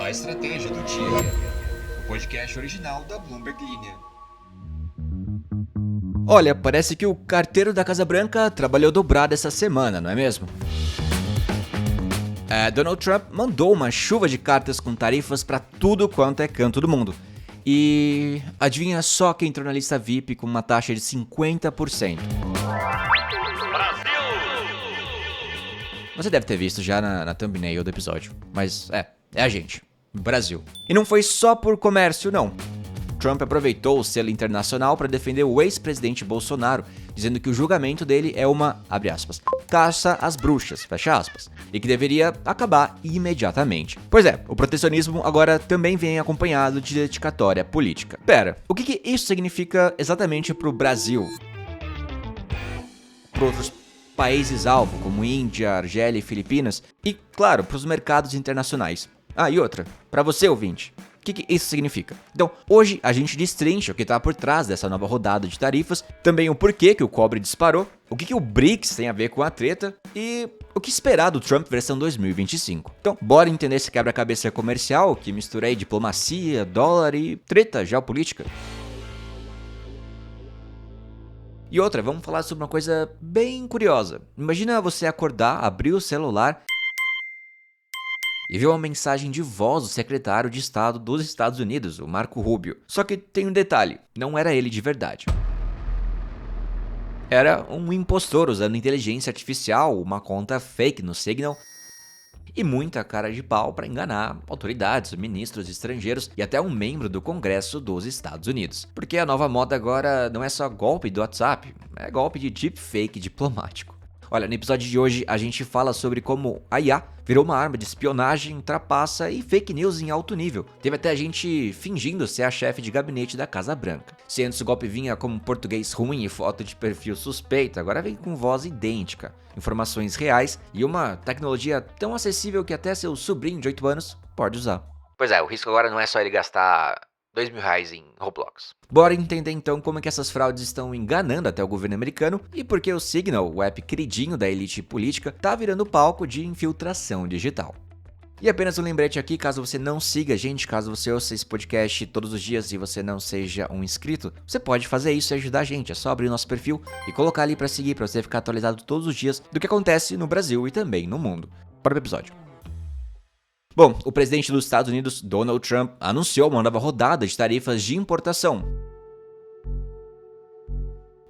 A estratégia do dia. O podcast original da Bloomberg Linha. Olha, parece que o carteiro da Casa Branca trabalhou dobrado essa semana, não é mesmo? Donald Trump mandou uma chuva de cartas com tarifas para tudo quanto é canto do mundo. E adivinha só quem entrou na lista VIP com uma taxa de 50%? Você deve ter visto já na thumbnail do episódio, mas é a gente, Brasil. E não foi só por comércio, não. Trump aproveitou o selo internacional para defender o ex-presidente Bolsonaro, dizendo que o julgamento dele é uma, abre aspas, caça às bruxas, fecha aspas, e que deveria acabar imediatamente. Pois é, o protecionismo agora também vem acompanhado de dedicatória política. Pera, o que isso significa exatamente para o Brasil? Para outros países-alvo, como Índia, Argélia e Filipinas, e, claro, para os mercados internacionais. E outra, para você, ouvinte. O que isso significa? Então, hoje a gente destrincha o que está por trás dessa nova rodada de tarifas, também o porquê que o cobre disparou, o que o BRICS tem a ver com a treta e o que esperar do Trump versão 2025. Então, bora entender esse quebra-cabeça comercial que mistura aí diplomacia, dólar e treta geopolítica. E outra, vamos falar sobre uma coisa bem curiosa. Imagina você acordar, abrir o celular e ver uma mensagem de voz do secretário de Estado dos Estados Unidos, o Marco Rubio. Só que tem um detalhe, não era ele de verdade. Era um impostor usando inteligência artificial, uma conta fake no Signal e muita cara de pau para enganar autoridades, ministros estrangeiros e até um membro do Congresso dos Estados Unidos. Porque a nova moda agora não é só golpe do WhatsApp, é golpe de deepfake diplomático. Olha, no episódio de hoje a gente fala sobre como a IA virou uma arma de espionagem, trapaça e fake news em alto nível. Teve até gente fingindo ser a chefe de gabinete da Casa Branca. Se antes o golpe vinha como português ruim e foto de perfil suspeito, agora vem com voz idêntica, informações reais e uma tecnologia tão acessível que até seu sobrinho de 8 anos pode usar. Pois é, o risco agora não é só ele gastar R$2.000 em Roblox. Bora entender então como é que essas fraudes estão enganando até o governo americano e por que o Signal, o app queridinho da elite política, tá virando palco de infiltração digital. E apenas um lembrete aqui, caso você não siga a gente, caso você ouça esse podcast todos os dias e você não seja um inscrito, você pode fazer isso e ajudar a gente. É só abrir o nosso perfil e colocar ali para seguir, para você ficar atualizado todos os dias do que acontece no Brasil e também no mundo. Bora pro episódio. Bom, o presidente dos Estados Unidos, Donald Trump, anunciou uma nova rodada de tarifas de importação.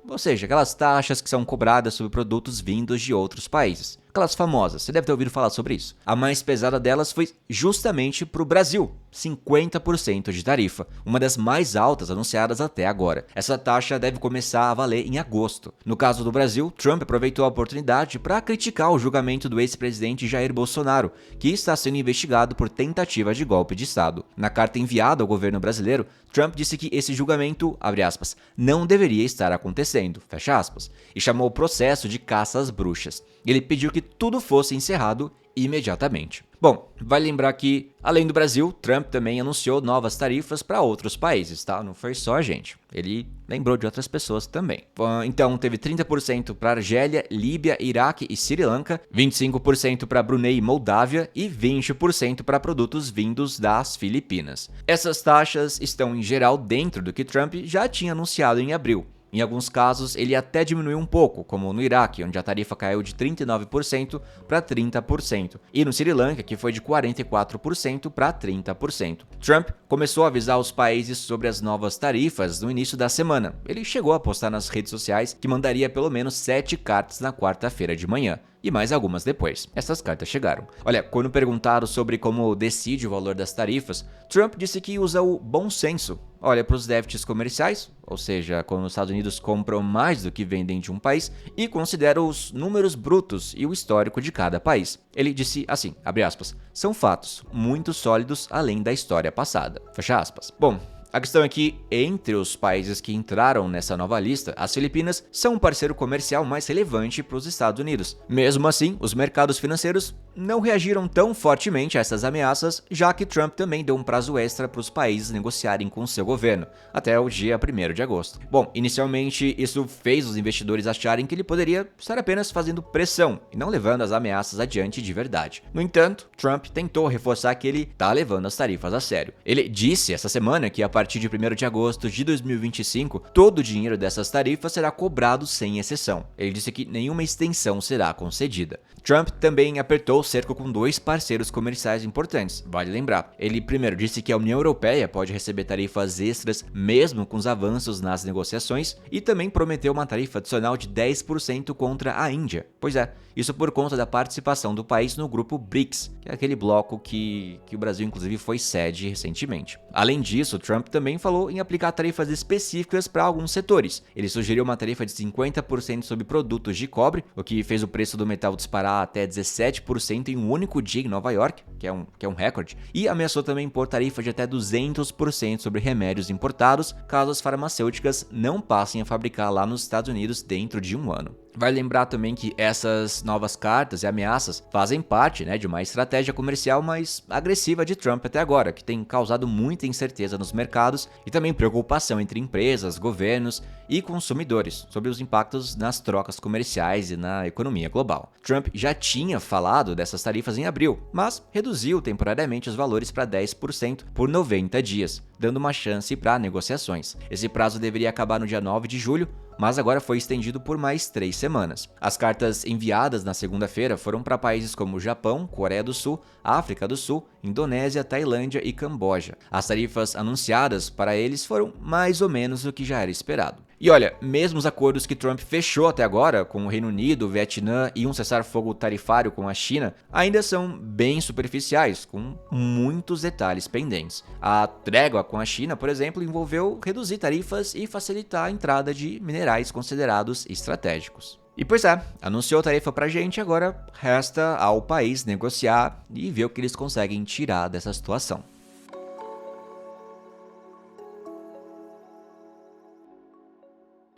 Ou seja, aquelas taxas que são cobradas sobre produtos vindos de outros países. Aquelas famosas, você deve ter ouvido falar sobre isso. A mais pesada delas foi justamente para o Brasil, 50% de tarifa, uma das mais altas anunciadas até agora. Essa taxa deve começar a valer em agosto. No caso do Brasil, Trump aproveitou a oportunidade para criticar o julgamento do ex-presidente Jair Bolsonaro, que está sendo investigado por tentativa de golpe de Estado. Na carta enviada ao governo brasileiro, Trump disse que esse julgamento, abre aspas, não deveria estar acontecendo, fecha aspas, e chamou o processo de caça às bruxas. Ele pediu que tudo fosse encerrado imediatamente. Bom, vale lembrar que, além do Brasil, Trump também anunciou novas tarifas para outros países, tá? Não foi só a gente. Ele lembrou de outras pessoas também. Então, teve 30% para Argélia, Líbia, Iraque e Sri Lanka, 25% para Brunei e Moldávia e 20% para produtos vindos das Filipinas. Essas taxas estão, em geral, dentro do que Trump já tinha anunciado em abril. Em alguns casos, ele até diminuiu um pouco, como no Iraque, onde a tarifa caiu de 39% para 30%, e no Sri Lanka, que foi de 44% para 30%. Trump começou a avisar os países sobre as novas tarifas no início da semana. Ele chegou a postar nas redes sociais que mandaria pelo menos 7 cartas na quarta-feira de manhã. E mais algumas depois. Essas cartas chegaram. Olha, quando perguntado sobre como decide o valor das tarifas, Trump disse que usa o bom senso. Olha para os déficits comerciais, ou seja, quando os Estados Unidos compram mais do que vendem de um país, e considera os números brutos e o histórico de cada país. Ele disse assim, abre aspas, são fatos muito sólidos além da história passada, fecha aspas. Bom, a questão é que, entre os países que entraram nessa nova lista, as Filipinas são o parceiro comercial mais relevante para os Estados Unidos. Mesmo assim, os mercados financeiros não reagiram tão fortemente a essas ameaças, já que Trump também deu um prazo extra para os países negociarem com seu governo, até o dia 1º de agosto. Bom, inicialmente isso fez os investidores acharem que ele poderia estar apenas fazendo pressão e não levando as ameaças adiante de verdade. No entanto, Trump tentou reforçar que ele está levando as tarifas a sério. Ele disse essa semana que a partir de 1º de agosto de 2025, todo o dinheiro dessas tarifas será cobrado sem exceção. Ele disse que nenhuma extensão será concedida. Trump também apertou o cerco com 2 parceiros comerciais importantes, vale lembrar. Ele primeiro disse que a União Europeia pode receber tarifas extras mesmo com os avanços nas negociações e também prometeu uma tarifa adicional de 10% contra a Índia. Pois é, isso por conta da participação do país no grupo BRICS, que é aquele bloco que o Brasil inclusive foi sede recentemente. Além disso, Trump também falou em aplicar tarifas específicas para alguns setores. Ele sugeriu uma tarifa de 50% sobre produtos de cobre, o que fez o preço do metal disparar até 17% em um único dia em Nova York, que é um recorde, e ameaçou também impor tarifa de até 200% sobre remédios importados, caso as farmacêuticas não passem a fabricar lá nos Estados Unidos dentro de um ano. Vale lembrar também que essas novas cartas e ameaças fazem parte, de uma estratégia comercial mais agressiva de Trump até agora, que tem causado muita incerteza nos mercados e também preocupação entre empresas, governos e consumidores sobre os impactos nas trocas comerciais e na economia global. Trump já tinha falado dessas tarifas em abril, mas reduziu temporariamente os valores para 10% por 90 dias, dando uma chance para negociações. Esse prazo deveria acabar no dia 9 de julho, mas agora foi estendido por mais 3 semanas. As cartas enviadas na segunda-feira foram para países como Japão, Coreia do Sul, África do Sul, Indonésia, Tailândia e Camboja. As tarifas anunciadas para eles foram mais ou menos o que já era esperado. E olha, mesmo os acordos que Trump fechou até agora com o Reino Unido, o Vietnã e um cessar-fogo tarifário com a China ainda são bem superficiais, com muitos detalhes pendentes. A trégua com a China, por exemplo, envolveu reduzir tarifas e facilitar a entrada de minerais considerados estratégicos. E pois é, anunciou tarifa pra gente, agora resta ao país negociar e ver o que eles conseguem tirar dessa situação.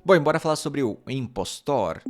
Bom, bora falar sobre o impostor.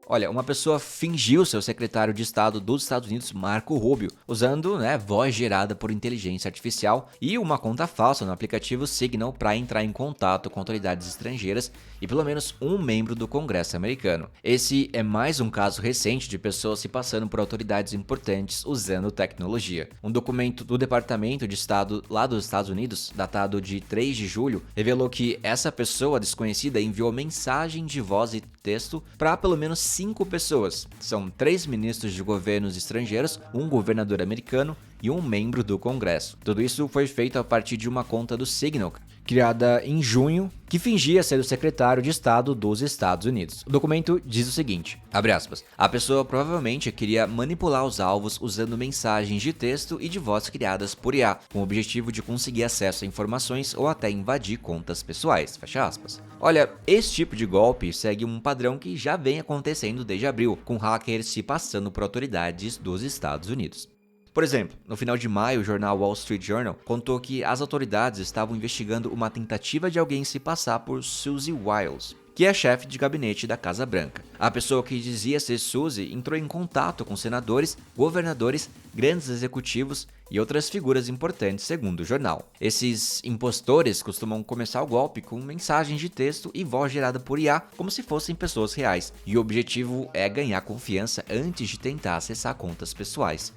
Olha, uma pessoa fingiu ser o secretário de Estado dos Estados Unidos, Marco Rubio, usando voz gerada por inteligência artificial e uma conta falsa no aplicativo Signal para entrar em contato com autoridades estrangeiras e pelo menos um membro do Congresso americano. Esse é mais um caso recente de pessoas se passando por autoridades importantes usando tecnologia. Um documento do Departamento de Estado lá dos Estados Unidos, datado de 3 de julho, revelou que essa pessoa desconhecida enviou mensagem de voz e texto para pelo menos 5 pessoas. São 3 ministros de governos estrangeiros, um governador americano e um membro do Congresso. Tudo isso foi feito a partir de uma conta do Signal, criada em junho, que fingia ser o secretário de Estado dos Estados Unidos. O documento diz o seguinte, abre aspas, a pessoa provavelmente queria manipular os alvos usando mensagens de texto e de voz criadas por IA, com o objetivo de conseguir acesso a informações ou até invadir contas pessoais, fecha aspas. Olha, esse tipo de golpe segue um padrão que já vem acontecendo desde abril, com hackers se passando por autoridades dos Estados Unidos. Por exemplo, no final de maio, o jornal Wall Street Journal contou que as autoridades estavam investigando uma tentativa de alguém se passar por Susie Wiles, que é chefe de gabinete da Casa Branca. A pessoa que dizia ser Susie entrou em contato com senadores, governadores, grandes executivos e outras figuras importantes, segundo o jornal. Esses impostores costumam começar o golpe com mensagens de texto e voz gerada por IA, como se fossem pessoas reais, e o objetivo é ganhar confiança antes de tentar acessar contas pessoais.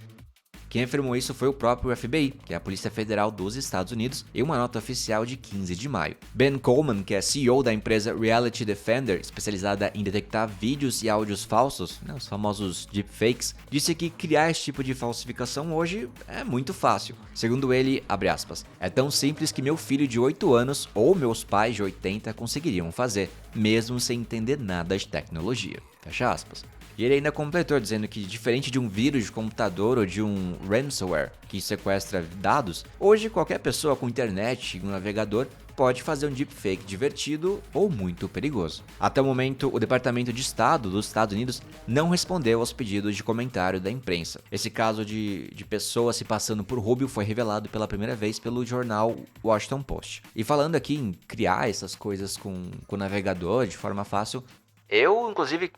Quem afirmou isso foi o próprio FBI, que é a Polícia Federal dos Estados Unidos, em uma nota oficial de 15 de maio. Ben Coleman, que é CEO da empresa Reality Defender, especializada em detectar vídeos e áudios falsos, os famosos deepfakes, disse que criar esse tipo de falsificação hoje é muito fácil. Segundo ele, abre aspas, é tão simples que meu filho de 8 anos ou meus pais de 80 conseguiriam fazer, mesmo sem entender nada de tecnologia. Fecha aspas. E ele ainda completou dizendo que, diferente de um vírus de computador ou de um ransomware que sequestra dados, hoje qualquer pessoa com internet e um navegador pode fazer um deepfake divertido ou muito perigoso. Até o momento, o Departamento de Estado dos Estados Unidos não respondeu aos pedidos de comentário da imprensa. Esse caso de pessoas se passando por Rubio foi revelado pela primeira vez pelo jornal Washington Post. E falando aqui em criar essas coisas com o navegador de forma fácil, eu, inclusive,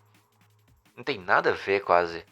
não tem nada a ver quase.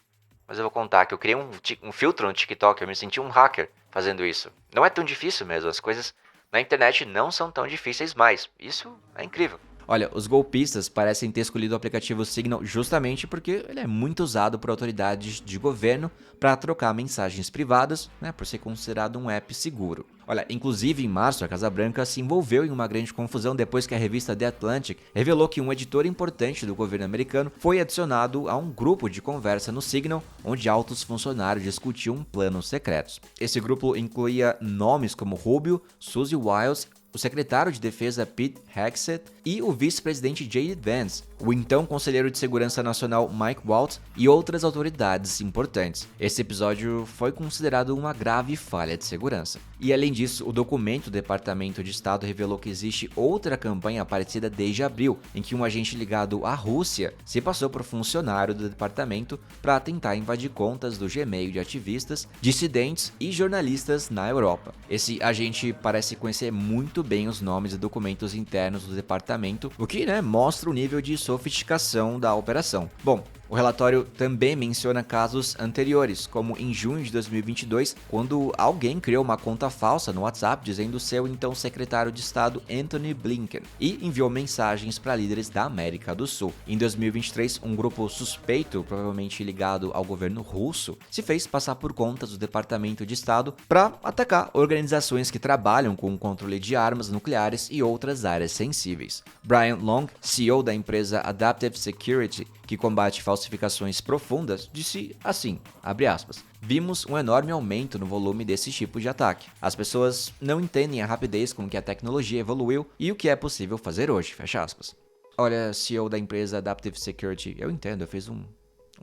Mas eu vou contar que eu criei um filtro no TikTok, eu me senti um hacker fazendo isso. Não é tão difícil mesmo, as coisas na internet não são tão difíceis mais. Isso é incrível. Olha, os golpistas parecem ter escolhido o aplicativo Signal justamente porque ele é muito usado por autoridades de governo para trocar mensagens privadas, né, por ser considerado um app seguro. Olha, inclusive em março a Casa Branca se envolveu em uma grande confusão depois que a revista The Atlantic revelou que um editor importante do governo americano foi adicionado a um grupo de conversa no Signal, onde altos funcionários discutiam planos secretos. Esse grupo incluía nomes como Rubio, Suzy Wiles, o secretário de defesa Pete Hegseth e o vice-presidente J.D. Vance, o então conselheiro de segurança nacional Mike Waltz e outras autoridades importantes. Esse episódio foi considerado uma grave falha de segurança. E além disso, o documento do Departamento de Estado revelou que existe outra campanha parecida desde abril, em que um agente ligado à Rússia se passou por funcionário do departamento para tentar invadir contas do Gmail de ativistas, dissidentes e jornalistas na Europa. Esse agente parece conhecer muito bem os nomes e documentos internos do departamento, o que, mostra o nível de sofisticação da operação. Bom, o relatório também menciona casos anteriores, como em junho de 2022, quando alguém criou uma conta falsa no WhatsApp dizendo seu então secretário de Estado Antony Blinken e enviou mensagens para líderes da América do Sul. Em 2023, um grupo suspeito, provavelmente ligado ao governo russo, se fez passar por contas do Departamento de Estado para atacar organizações que trabalham com o controle de armas nucleares e outras áreas sensíveis. Brian Long, CEO da empresa Adaptive Security, que combate falsificações profundas, disse assim, abre aspas, vimos um enorme aumento no volume desse tipo de ataque. As pessoas não entendem a rapidez com que a tecnologia evoluiu e o que é possível fazer hoje, fecha aspas. Olha, CEO da empresa Adaptive Security, eu entendo, eu fiz um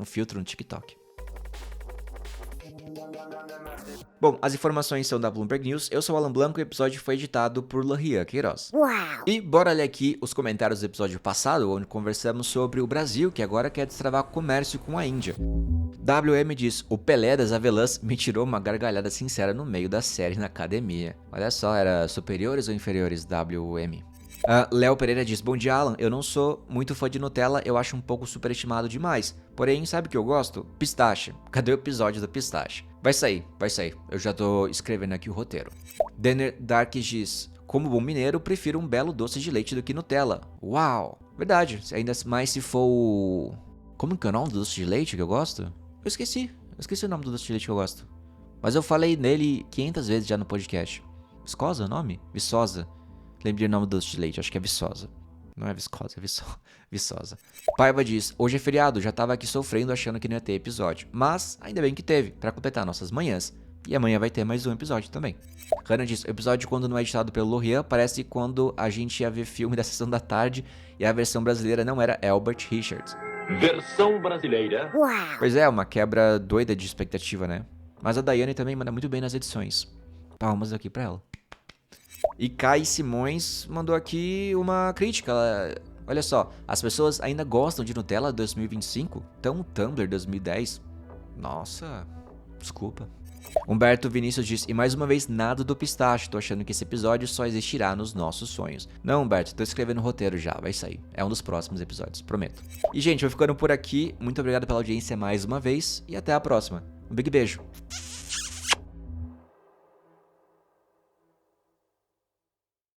filtro no TikTok. Bom, as informações são da Bloomberg News, eu sou o Alan Blanco e o episódio foi editado por Lohian Queiroz. Uau! E bora ler aqui os comentários do episódio passado, onde conversamos sobre o Brasil, que agora quer destravar comércio com a Índia. WM diz, o Pelé das Avelãs me tirou uma gargalhada sincera no meio da série na academia. Olha só, era superiores ou inferiores WM? Léo Pereira diz, bom dia Alan, eu não sou muito fã de Nutella, eu acho um pouco superestimado demais. Porém, sabe o que eu gosto? Pistache. Cadê o episódio do pistache? Vai sair. Eu já tô escrevendo aqui o roteiro. Denner Dark diz, como bom mineiro, prefiro um belo doce de leite do que Nutella. Uau! Verdade, ainda mais se for o... Como que é o nome do doce de leite que eu gosto? Eu esqueci o nome do doce de leite que eu gosto. Mas eu falei nele 500 vezes já no podcast. Viscosa é o nome? Viçosa. Lembrei o nome do doce de leite, acho que é Viçosa. Não é viscosa, é viçosa. Paiva diz, hoje é feriado, já tava aqui sofrendo achando que não ia ter episódio. Mas, ainda bem que teve, pra completar nossas manhãs. E amanhã vai ter mais um episódio também. Hannah diz, o episódio quando não é editado pelo Lohian parece quando a gente ia ver filme da Sessão da Tarde e a versão brasileira não era Albert Richards. Versão brasileira. Uau. Pois é, uma quebra doida de expectativa, né? Mas a Daiane também manda muito bem nas edições. Palmas aqui pra ela. E Kai Simões mandou aqui uma crítica. Olha só, as pessoas ainda gostam de Nutella 2025? Tão Tumblr 2010? Nossa, desculpa. Humberto Vinícius diz, e mais uma vez nada do pistache, tô achando que esse episódio só existirá nos nossos sonhos. Não, Humberto, tô escrevendo o roteiro já, vai sair. É um dos próximos episódios, prometo. E gente, vou ficando por aqui, muito obrigado pela audiência mais uma vez e até a próxima. Um big beijo.